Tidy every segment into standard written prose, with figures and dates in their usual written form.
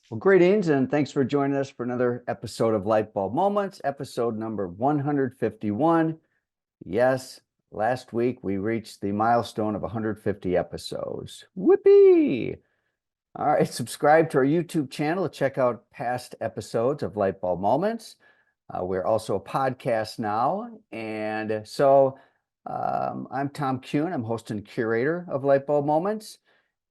Well, greetings and thanks for joining us for another episode of Lightbulb Moments, episode number 151. Yes, last week we reached the milestone of 150 episodes. Whoopee! All right, subscribe to our YouTube channel to check out past episodes of Lightbulb Moments. We're also a podcast now. I'm Tom Kuhn. I'm host and curator of Lightbulb Moments.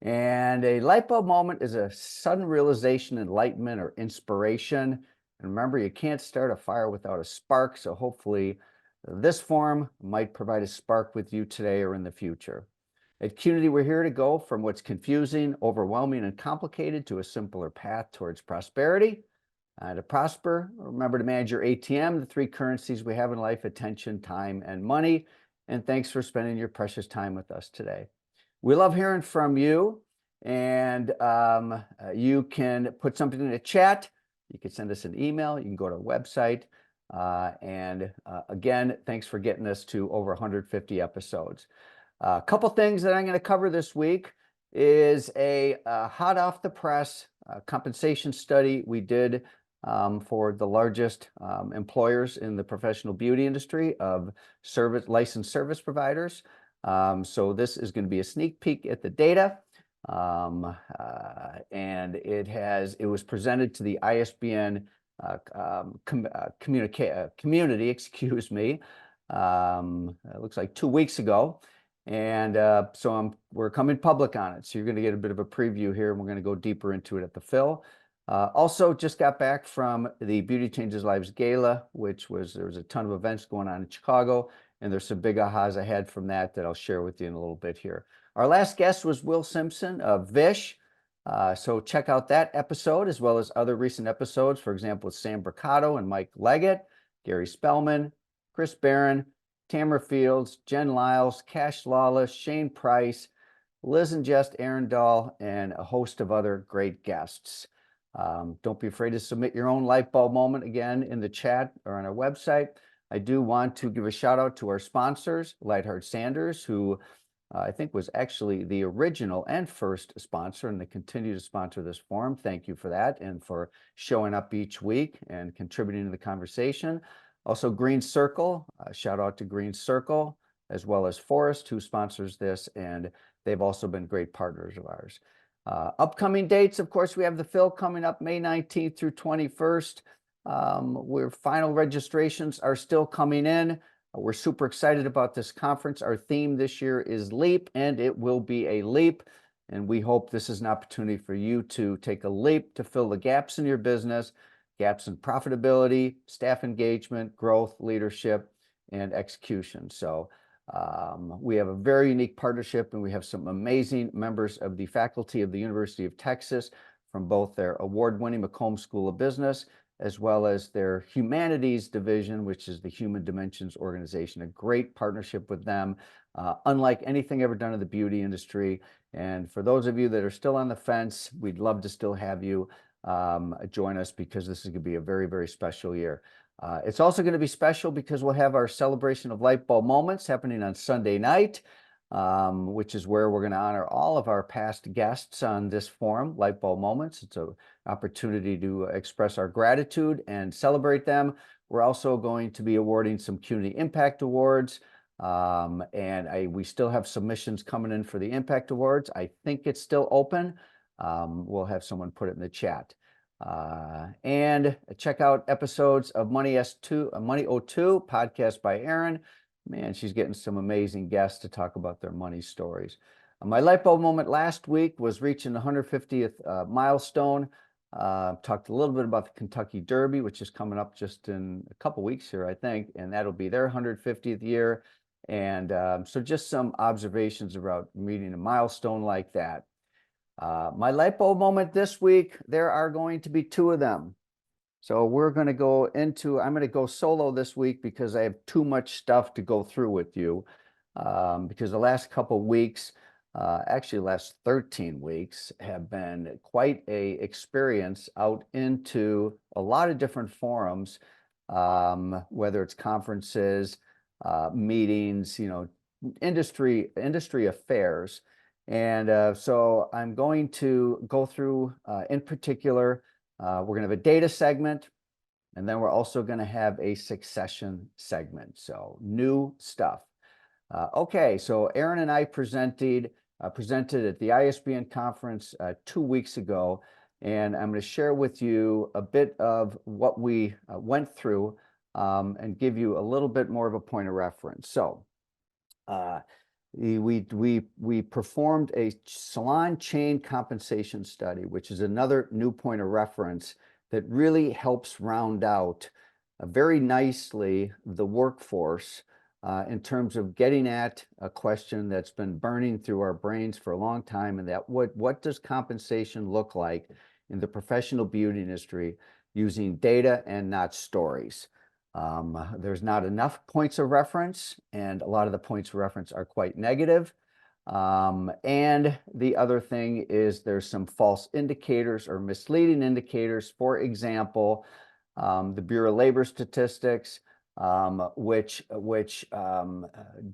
And a light bulb moment is a sudden realization, enlightenment, or inspiration. And remember, you can't start a fire without a spark. So hopefully this forum might provide a spark with you today or in the future. At Qnity, we're here to go from what's confusing, overwhelming, and complicated to a simpler path towards prosperity. To prosper, remember to manage your ATM, the three currencies we have in life: attention, time, and money. And thanks for spending your precious time with us today. We love hearing from you, and you can put something in the chat. You can send us an email. You can go to our website. Again, thanks for getting us to over 150 episodes. A couple things that I'm going to cover this week is a hot off the press compensation study we did for the largest employers in the professional beauty industry of licensed service providers. So this is going to be a sneak peek at the data, and it was presented to the ISBN community, excuse me. It looks like 2 weeks ago, and we're coming public on it. So you're going to get a bit of a preview here, and we're going to go deeper into it at the fill. Also, just got back from the Beauty Changes Lives Gala, there was a ton of events going on in Chicago. And there's some big ahas I had from that I'll share with you in a little bit here. Our last guest was Will Simpson of Vish. So check out that episode as well as other recent episodes, for example, with Sam Bricado and Mike Leggett, Gary Spellman, Chris Barron, Tamara Fields, Jen Lyles, Cash Lawless, Shane Price, Liz and Just Arundel, and a host of other great guests. Don't be afraid to submit your own light bulb moment again in the chat or on our website. I do want to give a shout out to our sponsors, Lightheart Sanders, who I think was actually the original and first sponsor, and they continue to sponsor this forum. Thank you for that and for showing up each week and contributing to the conversation. Also, Green Circle, shout out to Green Circle, as well as Forest, who sponsors this, and they've also been great partners of ours. Upcoming dates, of course, we have the Phil coming up May 19th through 21st. Final registrations are still coming in. We're super excited about this conference. Our theme this year is Leap, and it will be a leap. And we hope this is an opportunity for you to take a leap to fill the gaps in your business, gaps in profitability, staff engagement, growth, leadership, and execution. So we have a very unique partnership, and we have some amazing members of the faculty of the University of Texas from both their award-winning McCombs School of Business as well as their humanities division, which is the Human Dimensions Organization. A great partnership with them, unlike anything ever done in the beauty industry. And for those of you that are still on the fence, we'd love to still have you join us, because this is going to be a very, very special year. It's also going to be special because we'll have our celebration of light bulb moments happening on Sunday night, which is where we're going to honor all of our past guests on this forum, Lightbulb Moments. It's an opportunity to express our gratitude and celebrate them. We're also going to be awarding some Qnity Impact Awards, we still have submissions coming in for the Impact Awards. I think it's still open. We'll have someone put it in the chat. And check out episodes of Money O2, podcast by Erin. Man, she's getting some amazing guests to talk about their money stories. My light bulb moment last week was reaching the 150th milestone. Talked a little bit about the Kentucky Derby, which is coming up just in a couple weeks here, I think, and that'll be their 150th year. And so just some observations about meeting a milestone like that. My light bulb moment this week, there are going to be 2 of them. So I'm going to go solo this week because I have too much stuff to go through with you. Because the last couple weeks, actually last 13 weeks, have been quite a experience out into a lot of different forums, whether it's conferences, meetings, industry affairs. And so I'm going to go through, in particular, we're going to have a data segment, and then we're also going to have a succession segment. So new stuff. Okay, so Aaron and I presented at the ISBN conference 2 weeks ago, and I'm going to share with you a bit of what we went through and give you a little bit more of a point of reference. So we performed a Salon Chain Compensation Study, which is another new point of reference that really helps round out very nicely the workforce in terms of getting at a question that's been burning through our brains for a long time, and that what does compensation look like in the professional beauty industry using data and not stories. There's not enough points of reference, and a lot of the points of reference are quite negative. And the other thing is there's some false indicators or misleading indicators. For example, the Bureau of Labor Statistics, which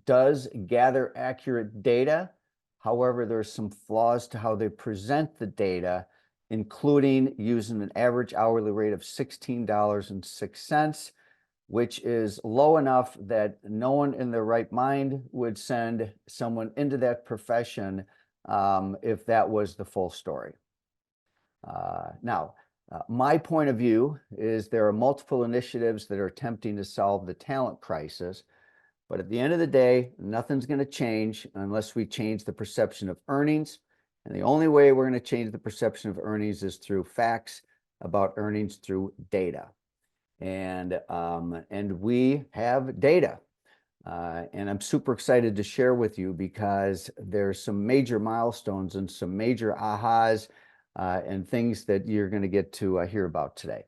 does gather accurate data. However, there's some flaws to how they present the data, including using an average hourly rate of $16.06, which is low enough that no one in their right mind would send someone into that profession if that was the full story. Now, my point of view is there are multiple initiatives that are attempting to solve the talent crisis, but at the end of the day, nothing's going to change unless we change the perception of earnings. And the only way we're going to change the perception of earnings is through facts about earnings through data. And we have data. And I'm super excited to share with you because there's some major milestones and some major ahas and things that you're going to get to hear about today.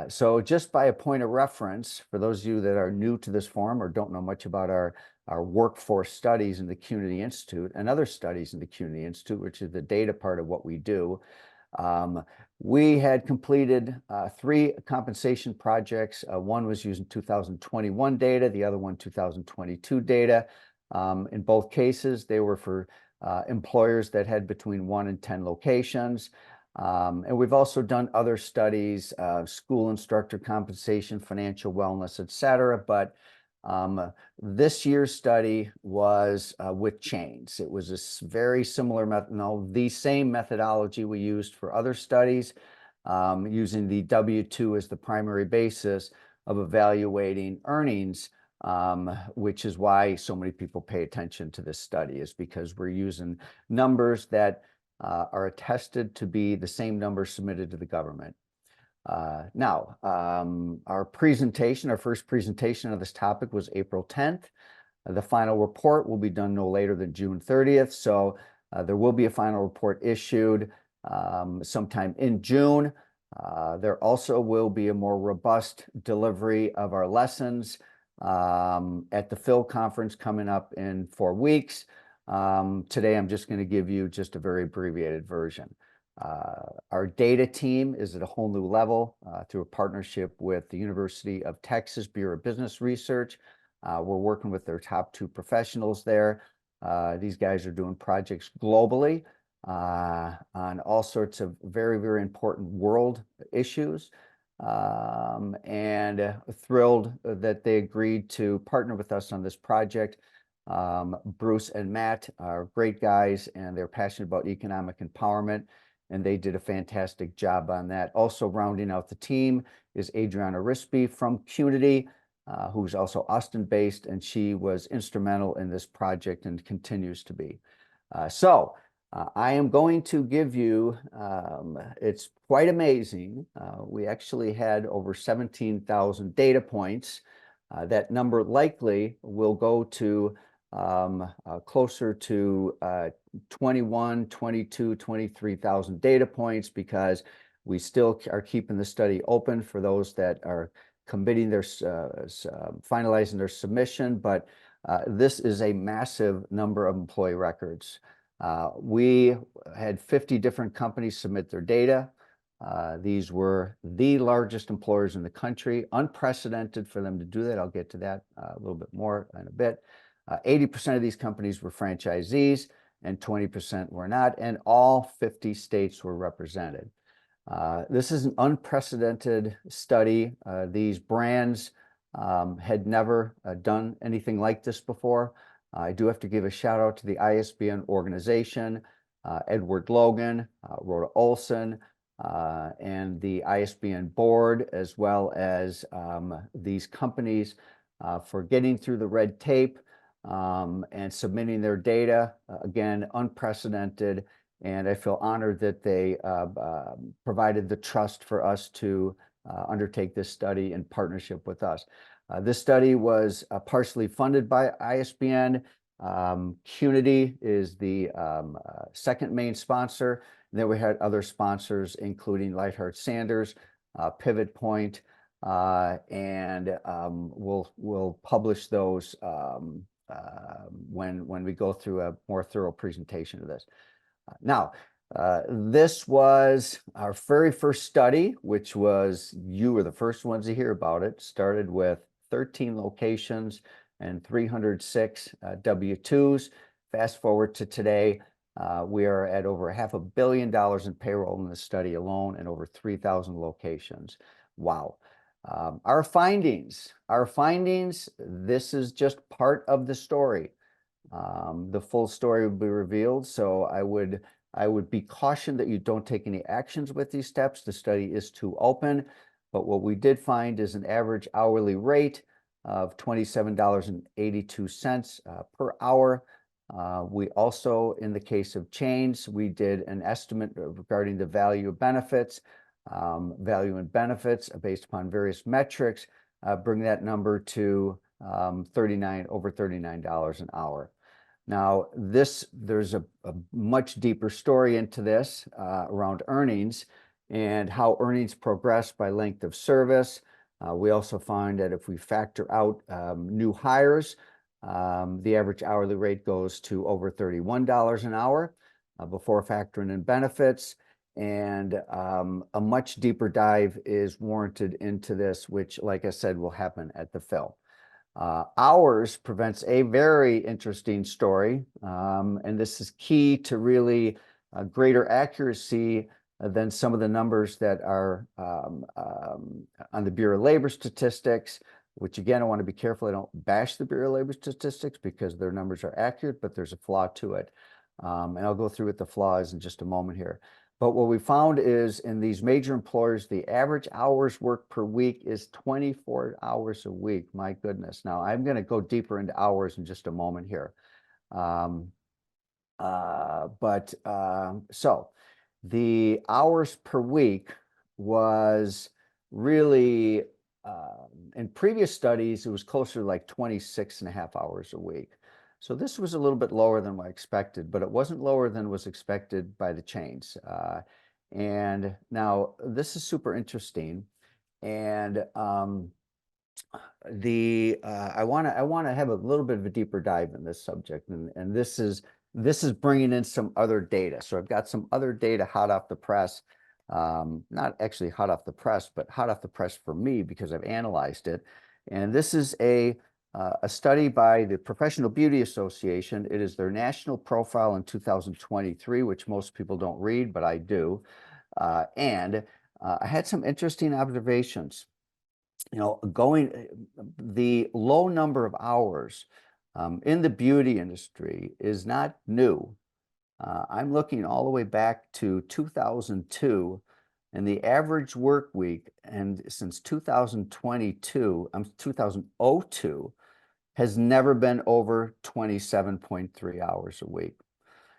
So just by a point of reference, for those of you that are new to this forum or don't know much about our workforce studies in the Qnity Institute and other studies in the Qnity Institute, which is the data part of what we do, we had completed 3 compensation projects. One was using 2021 data, the other one 2022 data. In both cases, they were for employers that had between 1 and 10 locations. And we've also done other studies, school instructor compensation, financial wellness, et cetera. But this year's study was with chains. It was a very similar the same methodology we used for other studies, using the W-2 as the primary basis of evaluating earnings, which is why so many people pay attention to this study, is because we're using numbers that are attested to be the same numbers submitted to the government. Now, our first presentation of this topic was April 10th. The final report will be done no later than June 30th. So there will be a final report issued sometime in June. There also will be a more robust delivery of our lessons at the Phil conference coming up in 4 weeks. Today, I'm just going to give you just a very abbreviated version. Our data team is at a whole new level through a partnership with the University of Texas Bureau of Business Research. We're working with their top 2 professionals there. These guys are doing projects globally on all sorts of very, very important world issues. And thrilled that they agreed to partner with us on this project. Bruce and Matt are great guys, and they're passionate about economic empowerment, and they did a fantastic job on that. Also rounding out the team is Adriana Rispi from Qnity, who's also Austin-based, and she was instrumental in this project and continues to be. I am going to give you, it's quite amazing. We actually had over 17,000 data points. That number likely will go to closer to 21, 22, 23,000 data points, because we still are keeping the study open for those that are committing their finalizing their submission. But this is a massive number of employee records. We had 50 different companies submit their data. These were the largest employers in the country, unprecedented for them to do that. I'll get to that a little bit more in a bit. 80% of these companies were franchisees, and 20% were not, and all 50 states were represented. This is an unprecedented study. These brands had never done anything like this before. I do have to give a shout out to the ISBN organization, Edward Logan, Rhoda Olson, and the ISBN board, as well as these companies for getting through the red tape and submitting their data. Again, unprecedented. And I feel honored that they provided the trust for us to undertake this study in partnership with us. This study was partially funded by ISBN. Qnity is the second main sponsor. And then we had other sponsors, including Lightheart Sanders, Pivot Point, and we'll publish those when we go through a more thorough presentation of this. Now, this was our very first study, which was, you were the first ones to hear about it. Started with 13 locations and 306 W-2s. Fast forward to today, we are at over $500 million in payroll in the study alone and over 3,000 locations. Wow. Our findings, this is just part of the story. The full story will be revealed, so I would be cautioned that you don't take any actions with these steps. The study is too open, but what we did find is an average hourly rate of $27.82 per hour. We also, in the case of chains, we did an estimate regarding the value of benefits. Value and benefits based upon various metrics, bring that number to over $39 an hour. Now, there's a much deeper story into this around earnings and how earnings progress by length of service. We also find that if we factor out new hires, the average hourly rate goes to over $31 an hour before factoring in benefits. And a much deeper dive is warranted into this, which, like I said, will happen at the fill. Hours prevents a very interesting story, and this is key to really greater accuracy than some of the numbers that are on the Bureau of Labor Statistics, which, again, I want to be careful I don't bash the Bureau of Labor Statistics because their numbers are accurate, but there's a flaw to it. And I'll go through what the flaw is in just a moment here. But what we found is in these major employers, the average hours worked per week is 24 hours a week. My goodness. Now, I'm going to go deeper into hours in just a moment here. So the hours per week was really, in previous studies, it was closer to like 26.5 hours a week. So this was a little bit lower than what I expected, but it wasn't lower than was expected by the chains. And now this is super interesting. And I want to have a little bit of a deeper dive in this subject, and this is bringing in some other data. So I've got some other data hot off the press, not actually hot off the press, but hot off the press for me because I've analyzed it. And this is a study by the Professional Beauty Association. It is their national profile in 2023, which most people don't read, but I do. And I had some interesting observations. You know, the low number of hours in the beauty industry is not new. I'm looking all the way back to 2002, and the average work week, and since 2002, has never been over 27.3 hours a week.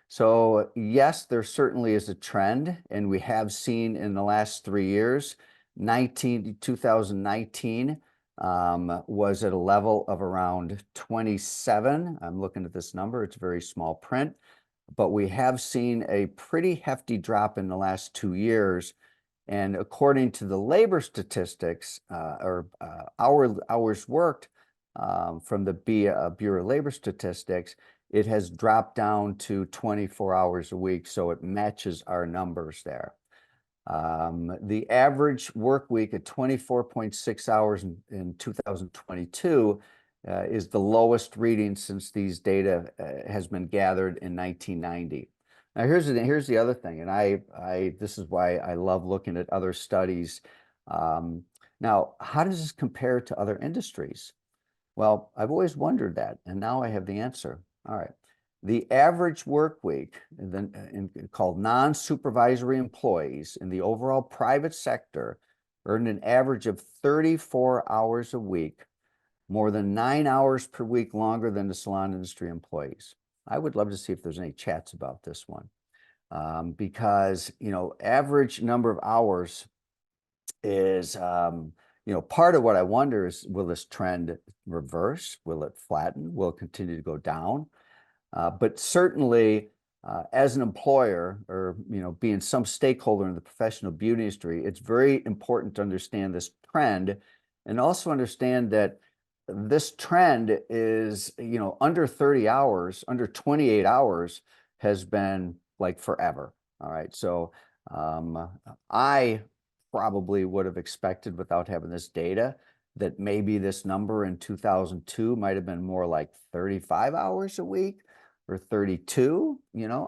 So yes, there certainly is a trend, and we have seen in the last 3 years, 2019 was at a level of around 27. I'm looking at this number, it's very small print, but we have seen a pretty hefty drop in the last 2 years. And according to the labor statistics, hours worked, from the Bureau of Labor Statistics, it has dropped down to 24 hours a week, so it matches our numbers there. The average work week at 24.6 hours in 2022 is the lowest reading since these data has been gathered in 1990. Now, here's the other thing, and this is why I love looking at other studies. Now, how does this compare to other industries? Well, I've always wondered that, and now I have the answer. All right. The average work week, called non-supervisory employees in the overall private sector, earned an average of 34 hours a week, more than 9 hours per week longer than the salon industry employees. I would love to see if there's any chats about this one, because, average number of hours is, part of what I wonder is, will this trend reverse? Will it flatten? Will it continue to go down? But certainly, as an employer, or being some stakeholder in the professional beauty industry, it's very important to understand this trend, and also understand that this trend is, under 30 hours, under 28 hours has been like forever. All right. So I probably would have expected, without having this data, that maybe this number in 2002 might have been more like 35 hours a week or 32.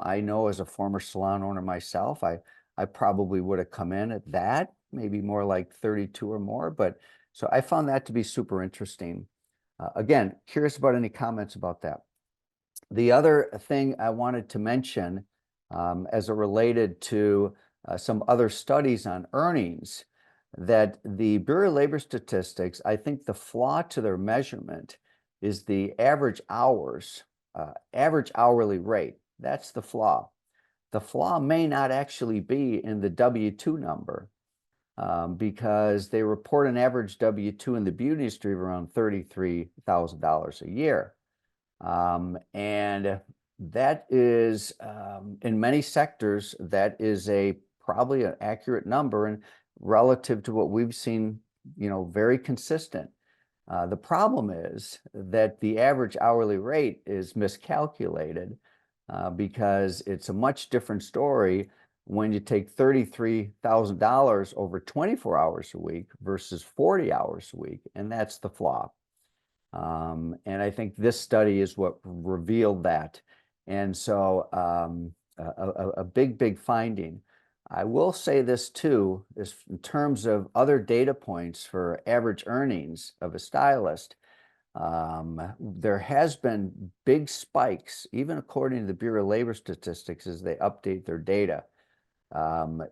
I know, as a former salon owner myself, I probably would have come in at that, maybe more like 32 or more. But so I found that to be super interesting. Again, curious about any comments about that. The other thing I wanted to mention, as it related to some other studies on earnings, that the Bureau of Labor Statistics, I think the flaw to their measurement is the average hours, average hourly rate. That's the flaw. The flaw may not actually be in the W-2 number, because they report an average W-2 in the beauty industry of around $33,000 a year. And that is, in many sectors, that is probably an accurate number, and relative to what we've seen, very consistent. The problem is that the average hourly rate is miscalculated, because it's a much different story when you take $33,000 over 24 hours a week versus 40 hours a week, and that's the flaw. And I think this study is what revealed that. And so a big finding. I will say this too, is in terms of other data points for average earnings of a stylist, there has been big spikes, even according to the Bureau of Labor Statistics, as they update their data.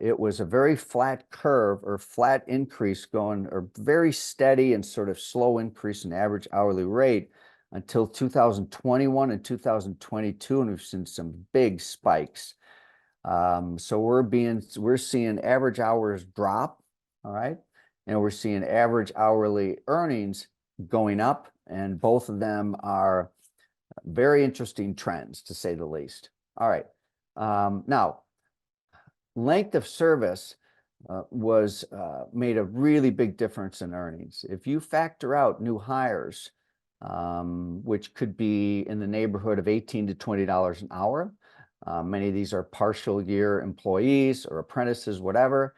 It was a very flat curve, or flat increase going, or very steady and sort of slow increase in average hourly rate until 2021 and 2022, and we've seen some big spikes. So we're seeing average hours drop, all right, and we're seeing average hourly earnings going up, and both of them are very interesting trends, to say the least. All right, now, length of service made a really big difference in earnings. If you factor out new hires, which could be in the neighborhood of $18 to $20 an hour, many of these are partial year employees or apprentices, whatever.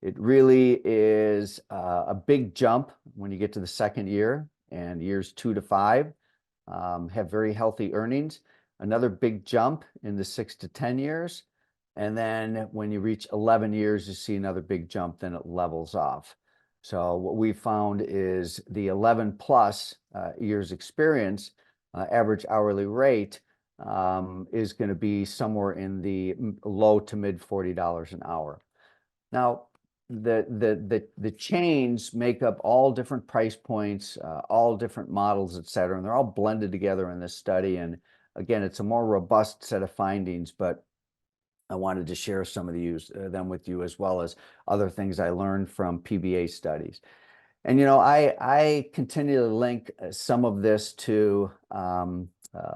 It really is a big jump when you get to the second year, and years 2 to 5 have very healthy earnings. Another big jump in the 6 to 10 years. And then when you reach 11 years, you see another big jump, then it levels off. So what we found is the 11 plus years experience, average hourly rate is going to be somewhere in the low to mid $40 an hour. Now, the chains make up all different price points, all different models, et cetera, and they're all blended together in this study. And again, it's a more robust set of findings, but I wanted to share some of them with you, as well as other things I learned from PBA studies. And, I continue to link some of this to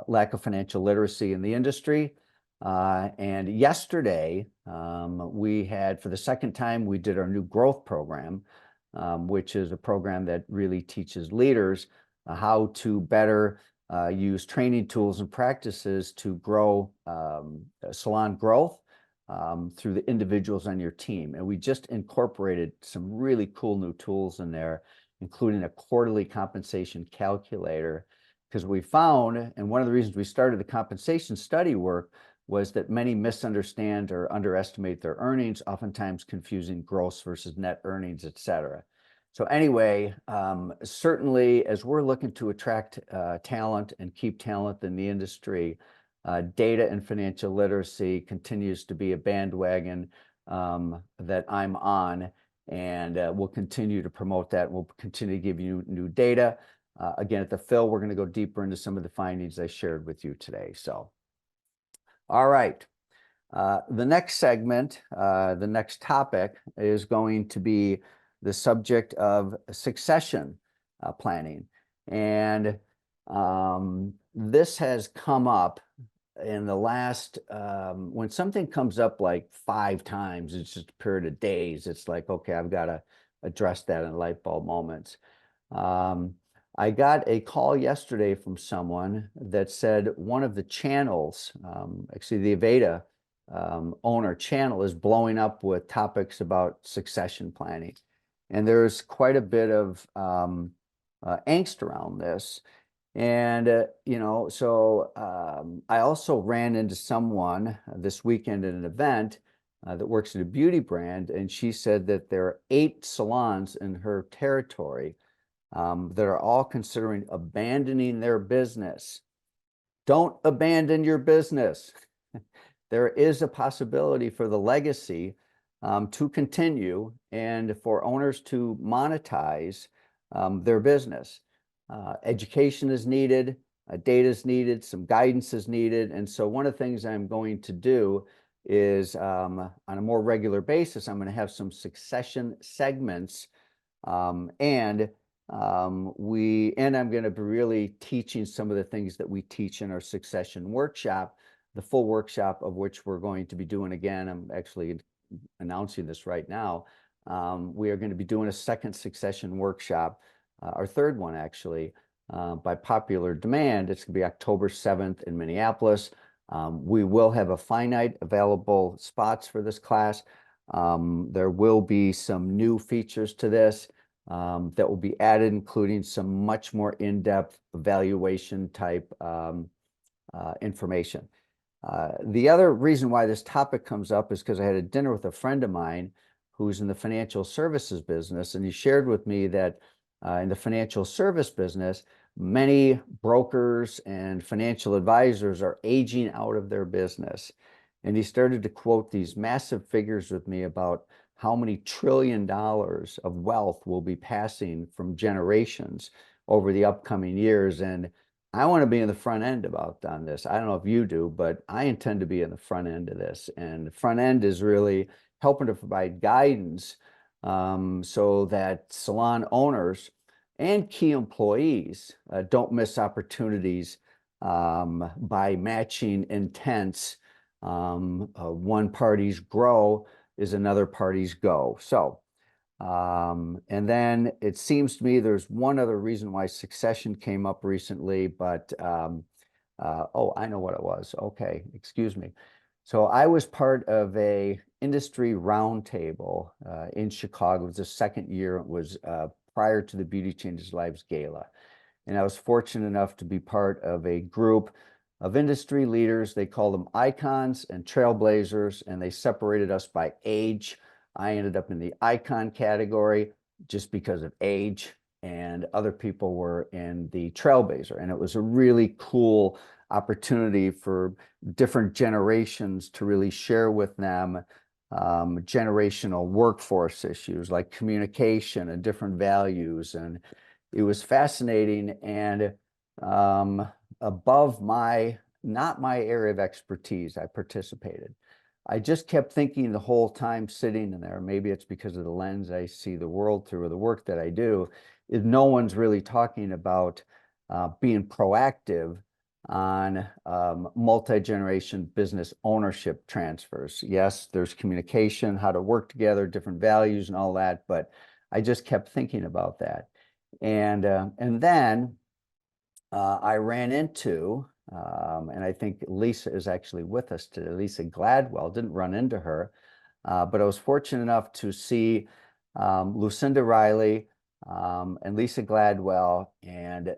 lack of financial literacy in the industry. And yesterday, we had, for the second time, we did our new growth program, which is a program that really teaches leaders how to better use training tools and practices to grow salon growth through the individuals on your team. And we just incorporated some really cool new tools in there, including a quarterly compensation calculator because we found, and one of the reasons we started the compensation study work was that many misunderstand or underestimate their earnings, oftentimes confusing gross versus net earnings, et cetera. So anyway, certainly as we're looking to attract talent and keep talent in the industry, data and financial literacy continues to be a bandwagon that I'm on, and we'll continue to promote that. We'll continue to give you new data. Again, at the Phil, we're going to go deeper into some of the findings I shared with you today. So, all right. The next segment, the next topic is going to be the subject of succession planning. And this has come up in the last, when something comes up like 5 times, it's just a period of days. It's like, okay, I've got to address that in Lightbulb Moments. I got a call yesterday from someone that said one of the channels, actually the Aveda owner channel, is blowing up with topics about succession planning. And there's quite a bit of angst around this. And, I also ran into someone this weekend at an event that works at a beauty brand, and she said that there are 8 salons in her territory that are all considering abandoning their business. Don't abandon your business. There is a possibility for the legacy to continue and for owners to monetize their business. Education is needed, data is needed, some guidance is needed. And so one of the things I'm going to do is on a more regular basis, I'm going to have some succession segments, and I'm going to be really teaching some of the things that we teach in our succession workshop, the full workshop of which we're going to be doing again. I'm actually announcing this right now. We are going to be doing a second succession workshop, our third one actually, by popular demand. It's going to be October 7th in Minneapolis. We will have a finite available spots for this class. There will be some new features to this that will be added, including some much more in-depth evaluation type information. The other reason why this topic comes up is because I had a dinner with a friend of mine who's in the financial services business, and he shared with me that in the financial service business, many brokers and financial advisors are aging out of their business. And he started to quote these massive figures with me about how many $1 trillion of wealth will be passing from generations over the upcoming years. And I want to be in the front end on this. I don't know if you do, but I intend to be in the front end of this. And the front end is really helping to provide guidance so that salon owners and key employees don't miss opportunities by matching intents. One party's grow is another party's go. So, and then it seems to me there's one other reason why succession came up recently, but oh, I know what it was. Okay, excuse me. So I was part of a industry roundtable in Chicago. It was the second year. It was prior to the Beauty Changes Lives Gala. And I was fortunate enough to be part of a group of industry leaders. They call them icons and trailblazers, and they separated us by age. I ended up in the icon category just because of age, and other people were in the trailblazer. And it was a really cool opportunity for different generations to really share with them generational workforce issues like communication and different values. And it was fascinating and above not my area of expertise. I participated. I just kept thinking the whole time sitting in there, maybe it's because of the lens I see the world through or the work that I do, is no one's really talking about being proactive on multi-generation business ownership transfers. Yes, there's communication, how to work together, different values and all that, but I just kept thinking about that. And then I ran into, and I think Lisa is actually with us today, Lisa Gladwell. Didn't run into her, but I was fortunate enough to see Lucinda Riley, and Lisa Gladwell. And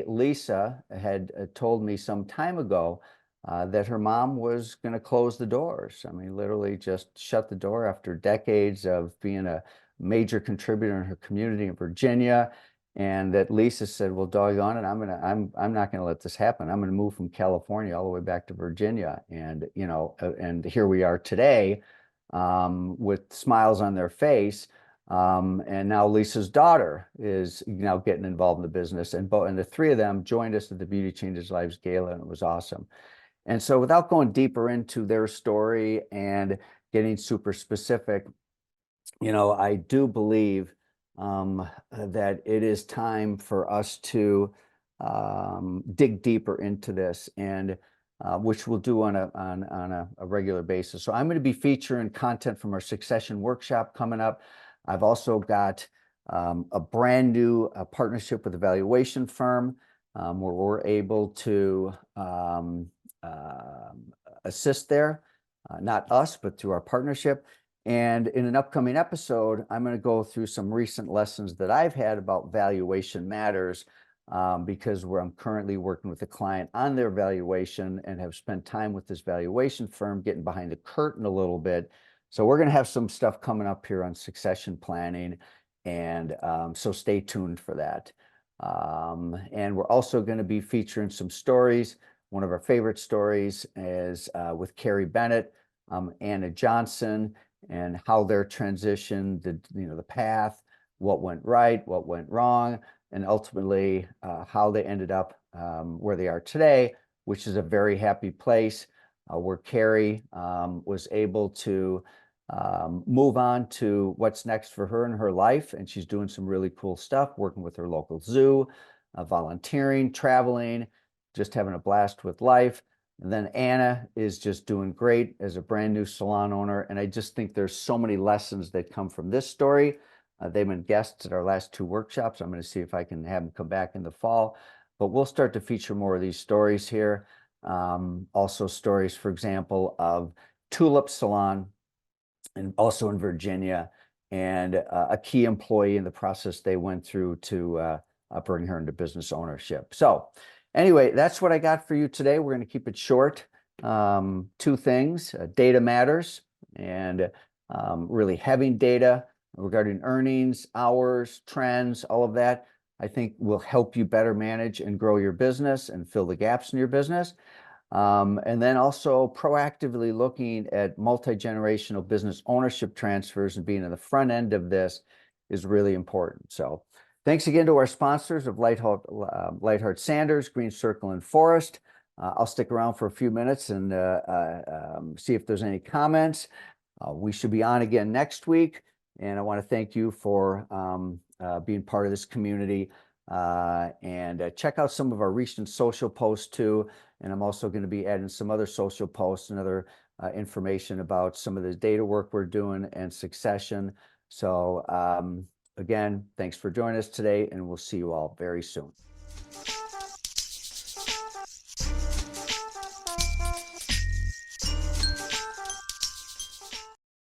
Lisa had told me some time ago that her mom was going to close the doors. I mean, literally just shut the door after decades of being a major contributor in her community in Virginia. And that Lisa said, well, doggone it, I'm not gonna let this happen. I'm gonna move from California all the way back to Virginia. And, and here we are today, with smiles on their face. And now Lisa's daughter is now getting involved in the business, and the three of them joined us at the Beauty Changes Lives Gala, and it was awesome. And so without going deeper into their story and getting super specific, I do believe that it is time for us to dig deeper into this, and which we'll do on a regular basis. So I'm going to be featuring content from our succession workshop coming up. I've also got a brand new partnership with a valuation firm where we're able to assist there, not us, but through our partnership. And in an upcoming episode, I'm going to go through some recent lessons that I've had about valuation matters, because I'm currently working with a client on their valuation and have spent time with this valuation firm, getting behind the curtain a little bit. So we're going to have some stuff coming up here on succession planning, and so stay tuned for that. And we're also going to be featuring some stories. One of our favorite stories is with Carrie Bennett, Anna Johnson, and how their transition, the path, what went right, what went wrong, and ultimately how they ended up where they are today, which is a very happy place, where Carrie was able to move on to what's next for her in her life. And she's doing some really cool stuff, working with her local zoo, volunteering, traveling, just having a blast with life. And then Anna is just doing great as a brand new salon owner. And I just think there's so many lessons that come from this story. They've been guests at our last two workshops. I'm going to see if I can have them come back in the fall, but we'll start to feature more of these stories here. Also stories, for example, of Tulip Salon, and also in Virginia, and a key employee in the process they went through to bring her into business ownership. So anyway, that's what I got for you today. We're going to keep it short. Two things: data matters, and really having data regarding earnings, hours, trends, all of that, I think will help you better manage and grow your business and fill the gaps in your business. And then also proactively looking at multi-generational business ownership transfers and being in the front end of this is really important. So thanks again to our sponsors of Lightheart Sanders, Green Circle, and Forest. I'll stick around for a few minutes and see if there's any comments. We should be on again next week. And I want to thank you for being part of this community. And check out some of our recent social posts too. And I'm also going to be adding some other social posts and other information about some of the data work we're doing and succession. So again, thanks for joining us today, and we'll see you all very soon.